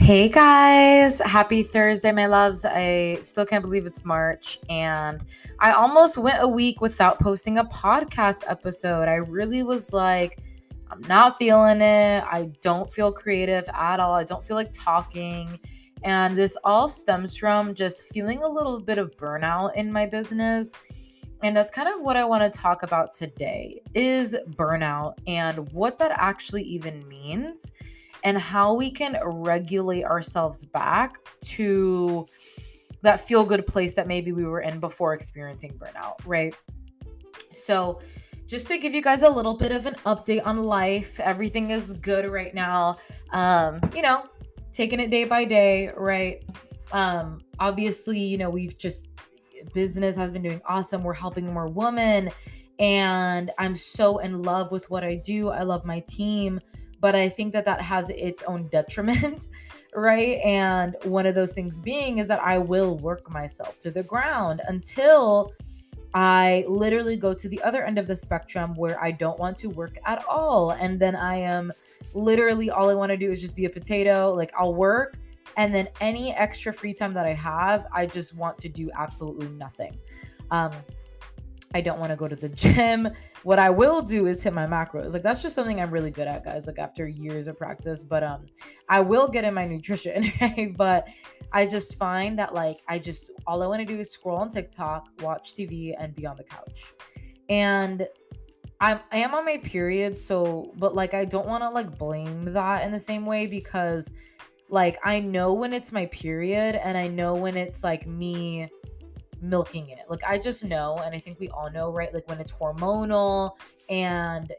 Hey guys, happy Thursday, my loves. I still can't believe it's March, and I almost went a week without posting a podcast episode. I really was like, I'm not feeling it. I don't feel creative at all. I don't feel like talking. And this all stems from just feeling a little bit of burnout in my business. And that's kind of what I want to talk about today is burnout and what that actually even means and how we can regulate ourselves back to that feel good place that maybe we were in before experiencing burnout, right? So, just to give you guys a little bit of an update on life, everything is good right now. Taking it day by day, right? Obviously, we've just business has been doing awesome. We're helping more women, and I'm so in love with what I do. I love my team, but I think that has its own detriment, right? And one of those things being is that I will work myself to the ground until I literally go to the other end of the spectrum where I don't want to work at all. And then I am literally all I want to do is just be a potato. Like I'll work, and then any extra free time that I have, I just want to do absolutely nothing. I don't want to go to the gym. What I will do is hit my macros. Like that's just something I'm really good at, guys, like after years of practice. But I will get in my nutrition, right? But I just find that like all I want to do is scroll on TikTok, watch TV, and be on the couch. And I am on my period, so but like I don't want to like blame that in the same way because like I know when it's my period and I know when it's like me milking it. Like I just know, and I think we all know, right? Like when it's hormonal and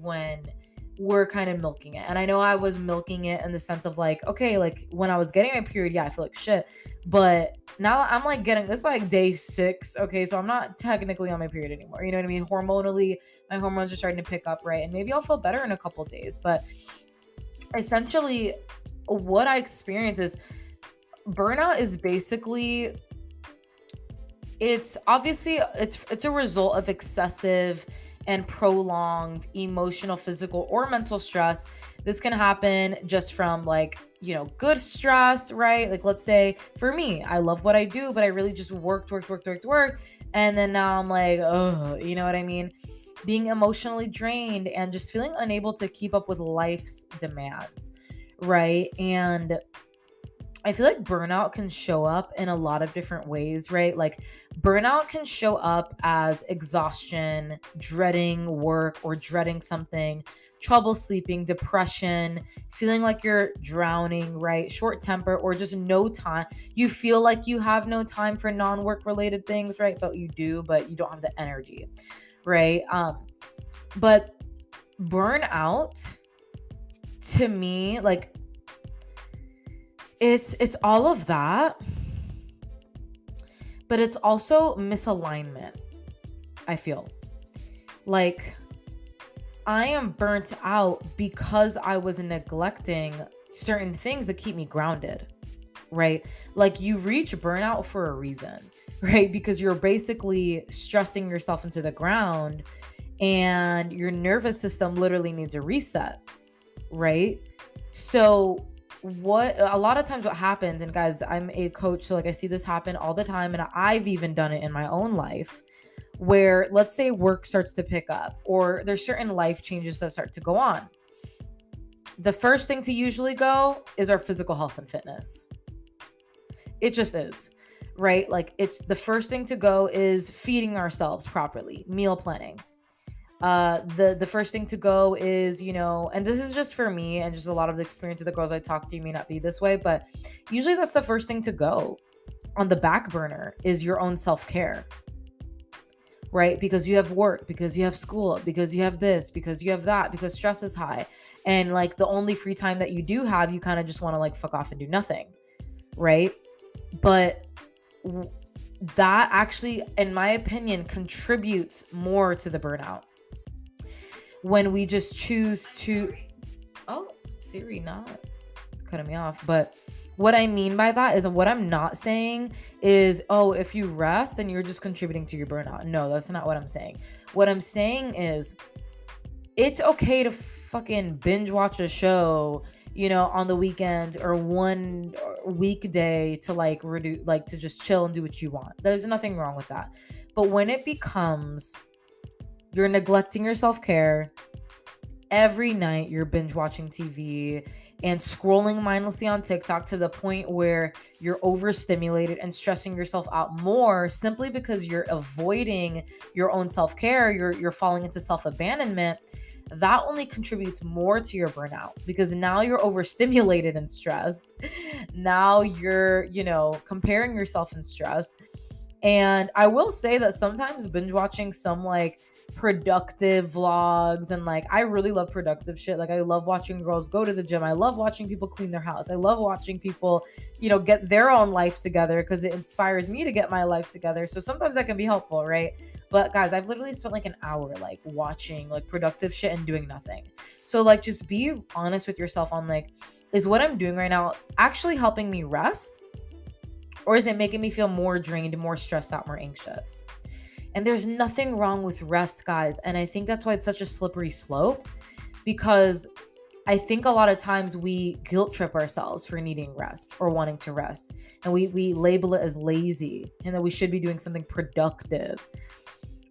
when we're kind of milking it. And I know I was milking it in the sense of like, okay, like when I was getting my period, yeah, I feel like shit. But now I'm like it's like day 6. Okay, so I'm not technically on my period anymore. You know what I mean? Hormonally, my hormones are starting to pick up, right? And maybe I'll feel better in a couple days. But essentially what I experienced is burnout is basically it's a result of excessive and prolonged emotional, physical, or mental stress. This can happen just from like, good stress, right? Like let's say for me, I love what I do, but I really just worked. And then now I'm like, oh, you know what I mean? Being emotionally drained and just feeling unable to keep up with life's demands, right? And I feel like burnout can show up in a lot of different ways, right? Like burnout can show up as exhaustion, dreading work or dreading something, trouble sleeping, depression, feeling like you're drowning, right? Short temper or just no time. You feel like you have no time for non-work related things, right? But you do, but you don't have the energy, right? But burnout to me, like it's all of that, but it's also misalignment. I feel like I am burnt out because I was neglecting certain things that keep me grounded, right? Like you reach burnout for a reason, right? Because you're basically stressing yourself into the ground and your nervous system literally needs a reset, right? So what a lot of times what happens, and guys, I'm a coach, so like I see this happen all the time, and I've even done it in my own life where let's say work starts to pick up or there's certain life changes that start to go on. The first thing to usually go is our physical health and fitness. It just is, right? Like it's the first thing to go is feeding ourselves properly, meal planning. The first thing to go is, and this is just for me and just a lot of the experience of the girls I talk to may not be this way, but usually that's the first thing to go on the back burner is your own self-care, right? Because you have work, because you have school, because you have this, because you have that, because stress is high. And like the only free time that you do have, you kind of just want to like fuck off and do nothing, right? But that actually, in my opinion, contributes more to the burnout. When we just choose to, oh, Siri not cutting me off. But what I mean by that is, what I'm not saying is, oh, if you rest, then you're just contributing to your burnout. No, that's not what I'm saying. What I'm saying is it's okay to fucking binge watch a show on the weekend or one weekday to like reduce, like to just chill and do what you want. There's nothing wrong with that. But when it becomes you're neglecting your self-care, every night you're binge watching TV and scrolling mindlessly on TikTok to the point where you're overstimulated and stressing yourself out more simply because you're avoiding your own self-care, you're falling into self-abandonment, that only contributes more to your burnout because now you're overstimulated and stressed. Now you're, comparing yourself and stressed. And I will say that sometimes binge watching some like productive vlogs and like I really love productive shit. Like I love watching girls go to the gym. I love watching people clean their house. I love watching people, get their own life together because it inspires me to get my life together. So sometimes that can be helpful, right? But guys, I've literally spent like an hour like watching like productive shit and doing nothing. So like just be honest with yourself on like, is what I'm doing right now actually helping me rest? Or is it making me feel more drained, more stressed out, more anxious? And there's nothing wrong with rest, guys. And I think that's why it's such a slippery slope, because I think a lot of times we guilt trip ourselves for needing rest or wanting to rest. And we label it as lazy and that we should be doing something productive.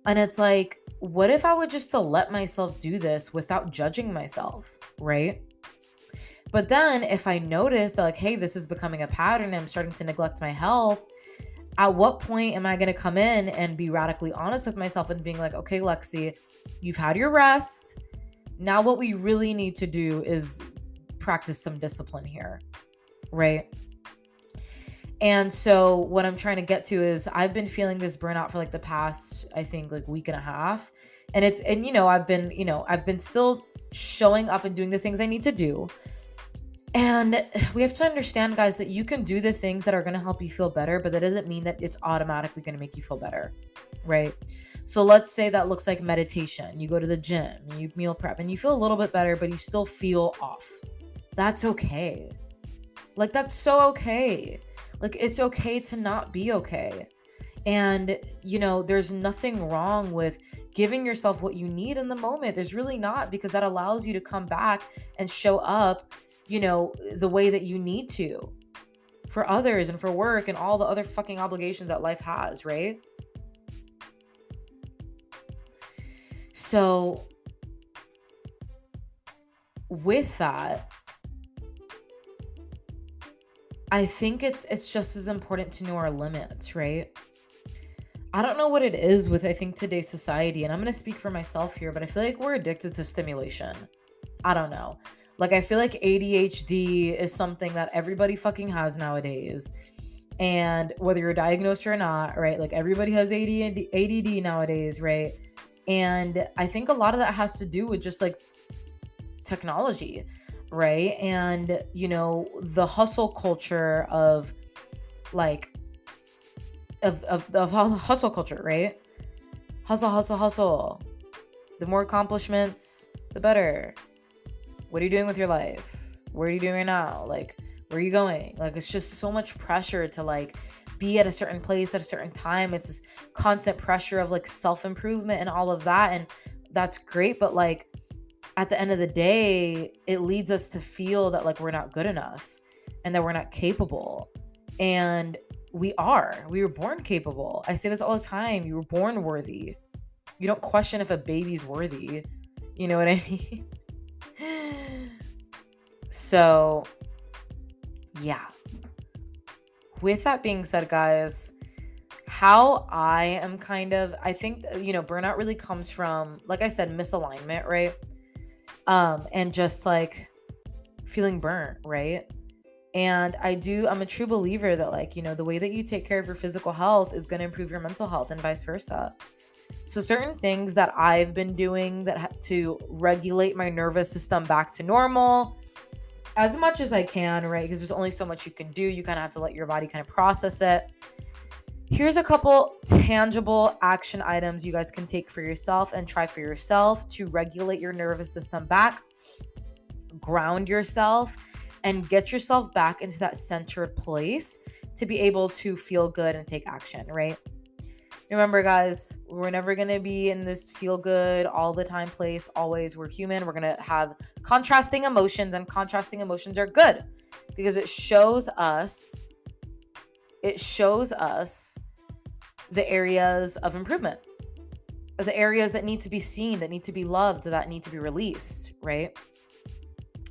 And it's like, what if I would just to let myself do this without judging myself, right? But then if I notice that like, hey, this is becoming a pattern and I'm starting to neglect my health, at what point am I going to come in and be radically honest with myself and being like, okay, Lexi, you've had your rest. Now what we really need to do is practice some discipline here, right? And so what I'm trying to get to is I've been feeling this burnout for like the past, I think like week and a half. And I've been still showing up and doing the things I need to do. And we have to understand, guys, that you can do the things that are going to help you feel better, but that doesn't mean that it's automatically going to make you feel better, right? So let's say that looks like meditation. You go to the gym, you meal prep, and you feel a little bit better, but you still feel off. That's okay. Like, that's so okay. Like, it's okay to not be okay. And, there's nothing wrong with giving yourself what you need in the moment. There's really not, because that allows you to come back and show up the way that you need to for others and for work and all the other fucking obligations that life has, right? So with that, I think it's just as important to know our limits, right? I don't know what it is with, I think, today's society, and I'm going to speak for myself here, but I feel like we're addicted to stimulation. I don't know. Like, I feel like ADHD is something that everybody fucking has nowadays. And whether you're diagnosed or not, right? Like, everybody has ADD nowadays, right? And I think a lot of that has to do with just like technology, right? And, the hustle culture of hustle culture, right? Hustle, hustle, hustle. The more accomplishments, the better. What are you doing with your life? What are you doing right now? Like, where are you going? Like, it's just so much pressure to like be at a certain place at a certain time. It's this constant pressure of like self-improvement and all of that. And that's great. But like at the end of the day, it leads us to feel that like we're not good enough and that we're not capable. And we were born capable. I say this all the time. You were born worthy. You don't question if a baby's worthy. You know what I mean? So, yeah. With that being said, guys, how I think, burnout really comes from, like I said, misalignment, right? And just like feeling burnt, right? And I'm a true believer that like, the way that you take care of your physical health is going to improve your mental health and vice versa. So certain things that I've been doing to regulate my nervous system back to normal as much as I can, right? Because there's only so much you can do. You kind of have to let your body kind of process it. Here's a couple tangible action items you guys can take for yourself and try for yourself to regulate your nervous system back, ground yourself, and get yourself back into that centered place to be able to feel good and take action, right? Remember, guys, we're never going to be in this feel good all the time place. Always, we're human. We're going to have contrasting emotions, and contrasting emotions are good because it shows us the areas of improvement, the areas that need to be seen, that need to be loved, that need to be released, right?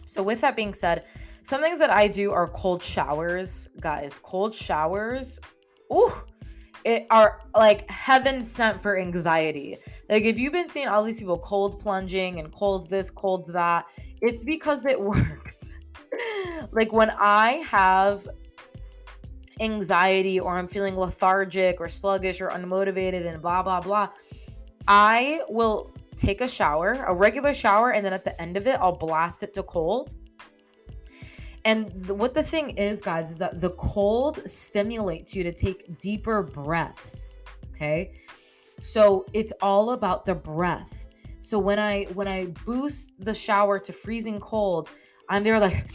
So with that being said, some things that I do are cold showers, guys. Cold showers, ooh, it are like heaven sent for anxiety. Like if you've been seeing all these people cold plunging and cold this, cold that, it's because it works. Like when I have anxiety or I'm feeling lethargic or sluggish or unmotivated and blah, blah, blah, I will take a shower, a regular shower, and then at the end of it, I'll blast it to cold. And what the thing is, guys, is that the cold stimulates you to take deeper breaths, okay? So it's all about the breath. So when I boost the shower to freezing cold, I'm there like,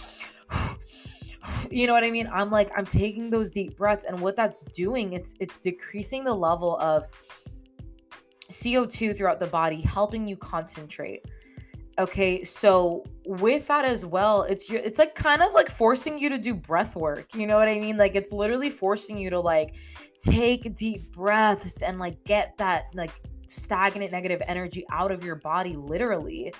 you know what I mean? I'm taking those deep breaths, and what that's doing, it's decreasing the level of CO2 throughout the body, helping you concentrate. Okay, so with that as well, it's like kind of like forcing you to do breath work. You know what I mean? Like it's literally forcing you to like take deep breaths and like get that like stagnant negative energy out of your body, literally.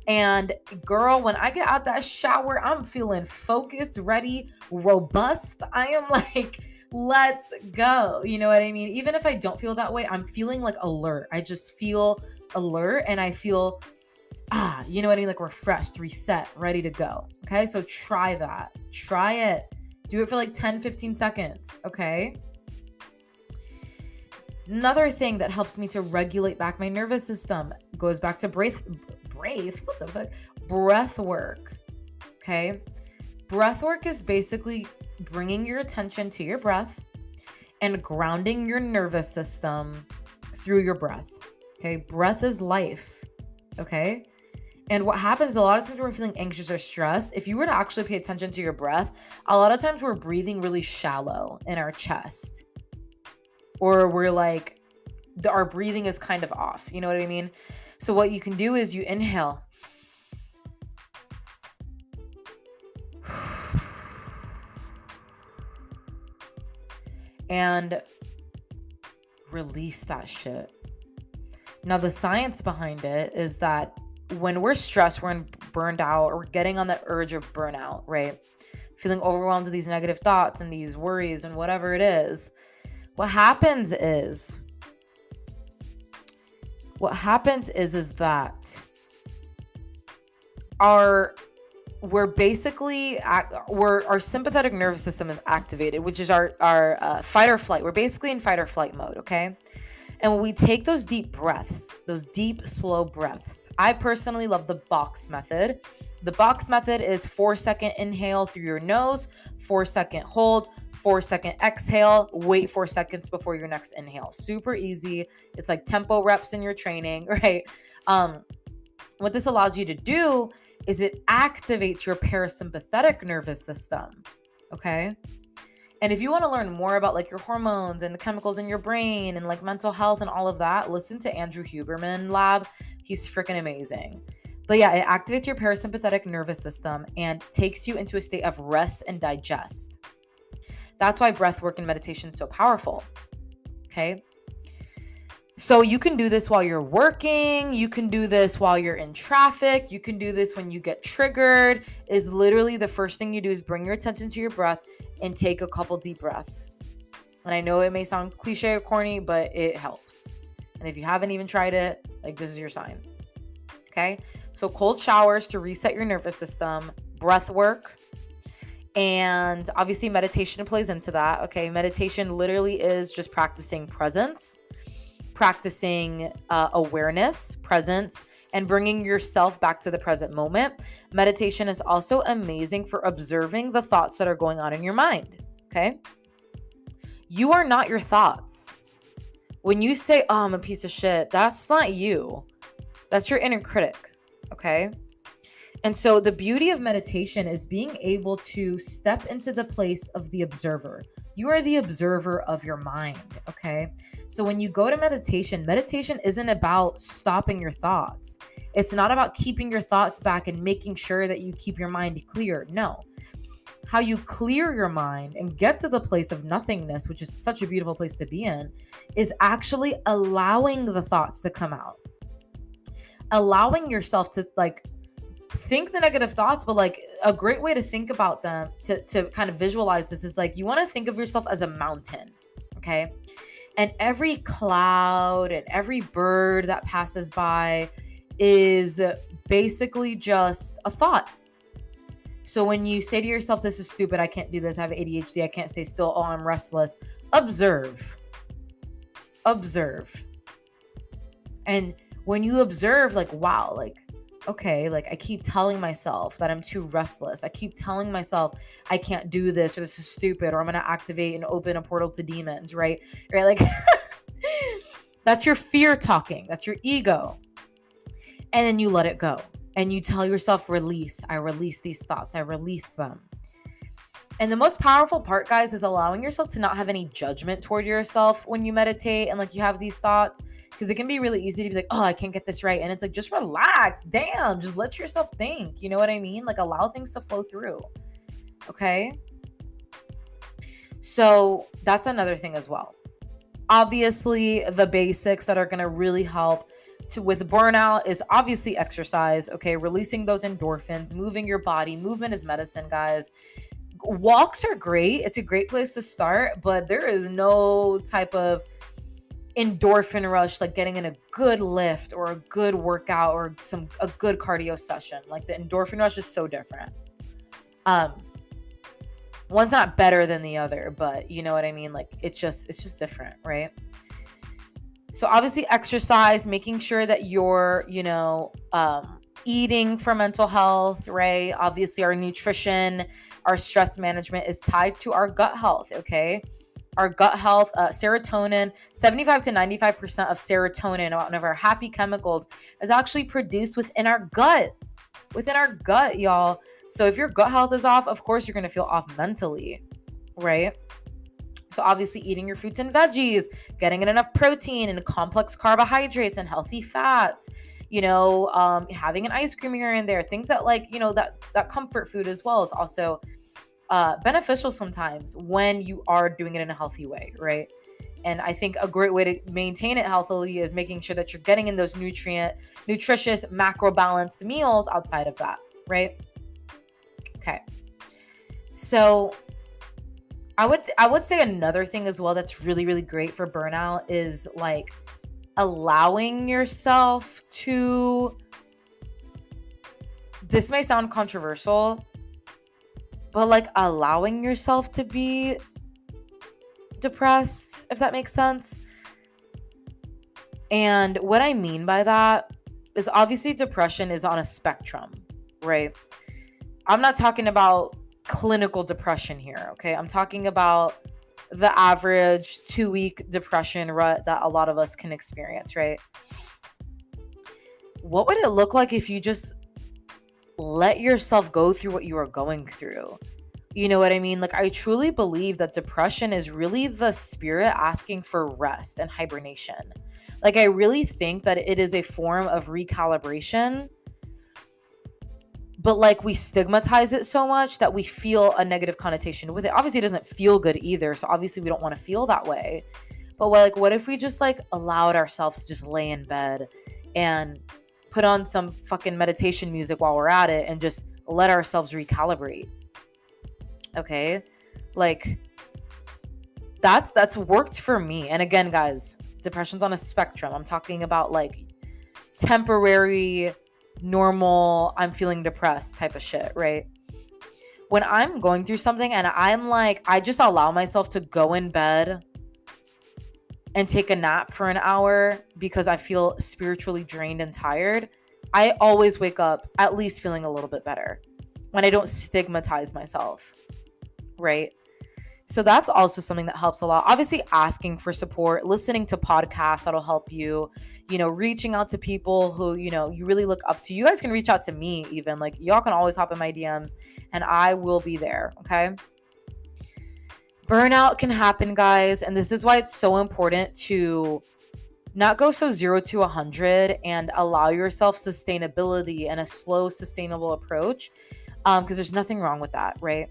And girl, when I get out that shower, I'm feeling focused, ready, robust. I am like, let's go. You know what I mean? Even if I don't feel that way, I'm feeling like alert. I just feel alert, and I feel, you know what I mean? Like refreshed, reset, ready to go. Okay. So try that. Try it. Do it for like 10, 15 seconds. Okay. Another thing that helps me to regulate back my nervous system goes back to breath. What the fuck? Breath work. Okay. Breath work is basically bringing your attention to your breath and grounding your nervous system through your breath. Okay. Breath is life. Okay. And what happens a lot of times when we're feeling anxious or stressed, if you were to actually pay attention to your breath, a lot of times we're breathing really shallow in our chest. Or we're like, our breathing is kind of off. You know what I mean? So what you can do is you inhale. And release that shit. Now, the science behind it is that when we're stressed, we're burned out, or we're getting on the urge of burnout, right? Feeling overwhelmed with these negative thoughts and these worries and whatever it is. What happens is that our sympathetic nervous system is activated, which is our fight or flight. We're basically in fight or flight mode, okay? And when we take those deep breaths, those deep, slow breaths, I personally love the box method. The box method is 4-second inhale through your nose, 4-second hold, 4-second exhale, wait 4 seconds before your next inhale. Super easy. It's like tempo reps in your training, right? What this allows you to do is it activates your parasympathetic nervous system, okay? And if you want to learn more about like your hormones and the chemicals in your brain and like mental health and all of that, listen to Andrew Huberman Lab. He's freaking amazing. But yeah, it activates your parasympathetic nervous system and takes you into a state of rest and digest. That's why breath work and meditation is so powerful. Okay. So you can do this while you're working. You can do this while you're in traffic. You can do this when you get triggered. Is literally the first thing you do is bring your attention to your breath and take a couple deep breaths. And I know it may sound cliche or corny, but it helps. And if you haven't even tried it, like this is your sign. Okay. So cold showers to reset your nervous system, breath work, and obviously meditation plays into that. Okay. Meditation literally is just practicing presence, practicing awareness, presence, and bringing yourself back to the present moment. Meditation is also amazing for observing the thoughts that are going on in your mind, okay? You are not your thoughts. When you say, oh, I'm a piece of shit, that's not you. That's your inner critic, okay? And so the beauty of meditation is being able to step into the place of the observer, You are the observer of your mind, okay? So when you go to meditation, meditation isn't about stopping your thoughts. It's not about keeping your thoughts back and making sure that you keep your mind clear. No. How you clear your mind and get to the place of nothingness, which is such a beautiful place to be in, is actually allowing the thoughts to come out. Allowing yourself to like think the negative thoughts, but like a great way to think about them, to kind of visualize this, is like you want to think of yourself as a mountain, okay? And every cloud and every bird that passes by is basically just a thought. So when you say to yourself, this is stupid, I can't do this, I have ADHD, I can't stay still, oh, I'm restless, observe. And when you observe, like, wow, like, okay, like I keep telling myself that I'm too restless. I keep telling myself I can't do this, or this is stupid, or I'm going to activate and open a portal to demons, right? Right? Like that's your fear talking. That's your ego. And then you let it go. And you tell yourself, release. I release these thoughts. I release them. And the most powerful part, guys, is allowing yourself to not have any judgment toward yourself when you meditate and like you have these thoughts. Because it can be really easy to be like, oh, I can't get this right. And it's like, just relax. Damn, just let yourself think. You know what I mean? Like allow things to flow through. Okay? So that's another thing as well. Obviously, the basics that are going to really help with burnout is obviously exercise. Okay? Releasing those endorphins, moving your body. Movement is medicine, guys. Walks are great. It's a great place to start, but there is no type of endorphin rush like getting in a good lift or a good workout or a good cardio session. Like the endorphin rush is so different. One's not better than the other, but you know what I mean? Like it's just different, right? So obviously exercise, making sure that you're, eating for mental health, right? Obviously our nutrition, our stress management is tied to our gut health, okay? Our gut health, serotonin, 75 to 95% of serotonin, one of our happy chemicals, is actually produced within our gut, y'all. So if your gut health is off, of course you're going to feel off mentally, right? So obviously eating your fruits and veggies, getting in enough protein and complex carbohydrates and healthy fats, having an ice cream here and there, things that like, that comfort food as well is also beneficial sometimes when you are doing it in a healthy way, right? And I think a great way to maintain it healthily is making sure that you're getting in those nutritious, macro balanced meals outside of that, right? Okay. So I would say another thing as well that's really, really great for burnout is like allowing yourself to, this may sound controversial, but like allowing yourself to be depressed, if that makes sense. And what I mean by that is obviously depression is on a spectrum, right? I'm not talking about clinical depression here, okay? I'm talking about the average 2-week depression rut that a lot of us can experience, right? What would it look like if you just let yourself go through what you are going through? You know what I mean? Like I truly believe that depression is really the spirit asking for rest and hibernation. Like I really think that it is a form of recalibration, but like we stigmatize it so much that we feel a negative connotation with it. Obviously it doesn't feel good either, so obviously we don't want to feel that way. But like what if we just like allowed ourselves to just lay in bed and put on some fucking meditation music while we're at it and just let ourselves recalibrate? Okay? Like that's worked for me. And again, guys, depression's on a spectrum. I'm talking about like temporary, normal, I'm feeling depressed type of shit, right? When I'm going through something and I'm like, I just allow myself to go in bed and take a nap for an hour because I feel spiritually drained and tired, I always wake up at least feeling a little bit better when I don't stigmatize myself, right? So that's also something that helps a lot. Obviously, asking for support, listening to podcasts that'll help you, reaching out to people who, you really look up to. You guys can reach out to me even. Like, y'all can always hop in my DMs and I will be there, okay? Burnout can happen, guys, and this is why it's so important to not go so 0 to 100 and allow yourself sustainability and a slow, sustainable approach, because there's nothing wrong with that, right?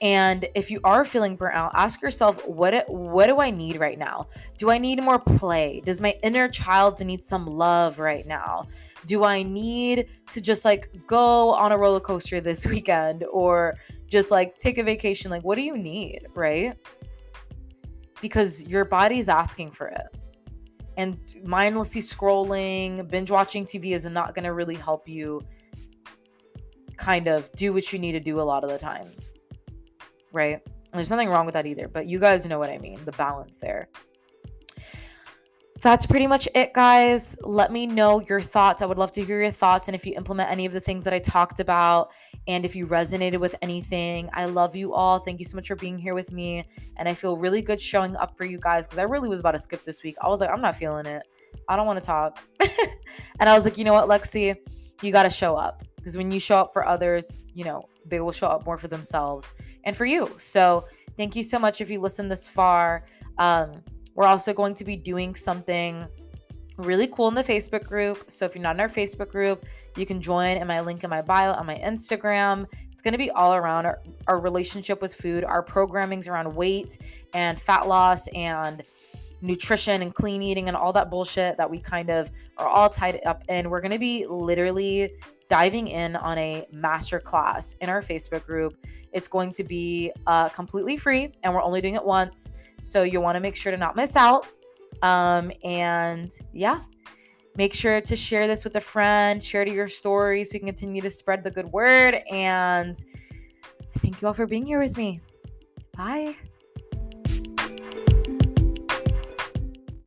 And if you are feeling burnt out, ask yourself, what do I need right now? Do I need more play? Does my inner child need some love right now? Do I need to just like go on a roller coaster this weekend, or just like take a vacation? Like, what do you need, right? Because your body's asking for it. And mindlessly scrolling, binge watching TV is not going to really help you kind of do what you need to do a lot of the times, right? And there's nothing wrong with that either, but you guys know what I mean, the balance there. That's pretty much it, guys. Let me know your thoughts. I would love to hear your thoughts, and if you implement any of the things that I talked about, and if you resonated with anything. I love you all. Thank you so much for being here with me, and I feel really good showing up for you guys, because I really was about to skip this week. I was like, I'm not feeling it. I don't want to talk. And I was like, you know what, Lexi, you got to show up, because when you show up for others, you know, they will show up more for themselves and for you. So thank you so much if you listened this far. We're also going to be doing something really cool in the Facebook group. So if you're not in our Facebook group, you can join in my link in my bio on my Instagram. It's going to be all around our relationship with food. Our programming's around weight and fat loss and nutrition and clean eating and all that bullshit that we kind of are all tied up in. We're going to be literally diving in on a masterclass in our Facebook group. It's going to be completely free, and we're only doing it once. So you want to make sure to not miss out. And yeah, make sure to share this with a friend, share to your stories so we can continue to spread the good word. And thank you all for being here with me. Bye.